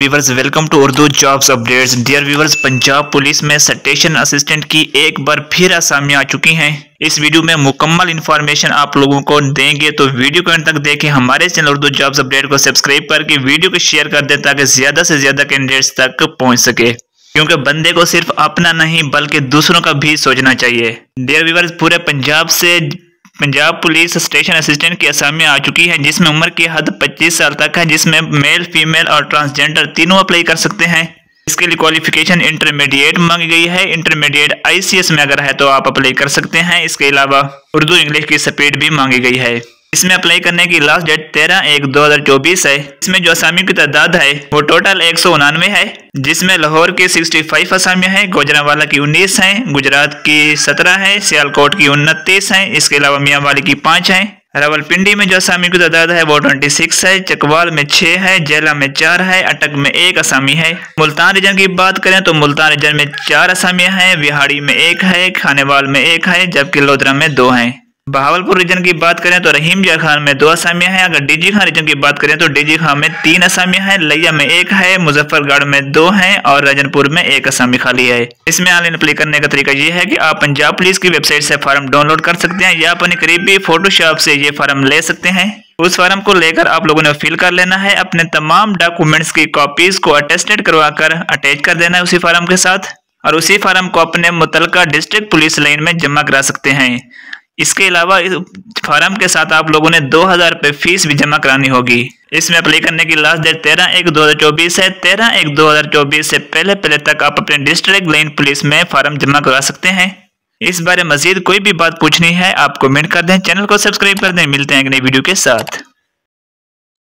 Viewers, welcome to Urdu jobs updates. Dear viewers, Punjab police में station assistant की एक बार फिर असामियां आ चुकी हैं। इस वीडियो में मुकम्मल इन्फॉर्मेशन आप लोगों को देंगे, तो वीडियो को अंत तक देखें। हमारे चैनल उर्दू जॉब्स अपडेट को सब्सक्राइब करके वीडियो को शेयर कर दें ताकि ज्यादा से ज्यादा कैंडिडेट्स तक पहुंच सके, क्योंकि बंदे को सिर्फ अपना नहीं बल्कि दूसरों का भी सोचना चाहिए। डियर व्यूवर्स, पूरे पंजाब से पंजाब पुलिस स्टेशन असिस्टेंट की असामियां आ चुकी है, जिसमें उम्र की हद 25 साल तक है, जिसमें मेल, फीमेल और ट्रांसजेंडर तीनों अप्लाई कर सकते हैं। इसके लिए क्वालिफिकेशन इंटरमीडिएट मांगी गई है। इंटरमीडिएट ICS में अगर है तो आप अप्लाई कर सकते हैं। इसके अलावा उर्दू इंग्लिश की स्पीड भी मांगी गई है। इसमें अप्लाई करने की लास्ट डेट 13/1/2024 है। इसमें जो असामियों की तादाद है वो टोटल 199 है, जिसमें लाहौर की 65 असामियां हैं, गुजरांवाला की 19 हैं, गुजरात की 17 है, सियालकोट की 29 है, इसके अलावा मियांवाली की 5 है। रावलपिंडी में जो असामियों की तादाद है वो 26 है, चकवाल में 6 है, जेला में 4 है, अटक में 1 असामी है। मुल्तान रीजन की बात करें तो मुल्तान रीजन में 4 असामियां हैं, विहाड़ी में 1 है, खानेवाल में 1 है, जबकि लोधरा में 2 हैं। बहावलपुर रीजन की बात करें तो रहीम जा खान में 2 असामियां हैं। अगर डीजी खान रीजन की बात करें तो डीजी खान में 3 असामियां हैं, लिया में 1 है, मुजफ्फरगढ़ में 2 हैं और राजनपुर में 1 असामी खाली है। इसमें ऑनलाइन अप्लाई करने का तरीका ये है कि आप पंजाब पुलिस की वेबसाइट से फॉर्म डाउनलोड कर सकते हैं या अपने करीबी फोटोशॉप से ये फॉर्म ले सकते हैं। उस फॉर्म को लेकर आप लोगों ने फिल कर लेना है। अपने तमाम डॉक्यूमेंट्स की कॉपीज को अटेस्टेड करवाकर अटैच कर देना है उसी फॉर्म के साथ, और उसी फॉर्म को अपने मुतलका डिस्ट्रिक्ट पुलिस लाइन में जमा करा सकते हैं। इसके अलावा इस फॉर्म के साथ आप लोगों ने 2000 रुपये फीस भी जमा करानी होगी। इसमें अप्लाई करने की लास्ट डेट 13/1/2024 है। 13/1/2024 से पहले तक आप अपने डिस्ट्रिक्ट लाइन पुलिस में फॉर्म जमा करा सकते हैं। इस बारे मजीद कोई भी बात पूछनी है आप कमेंट कर दें, चैनल को सब्सक्राइब कर दें। मिलते हैं एक नई वीडियो के साथ।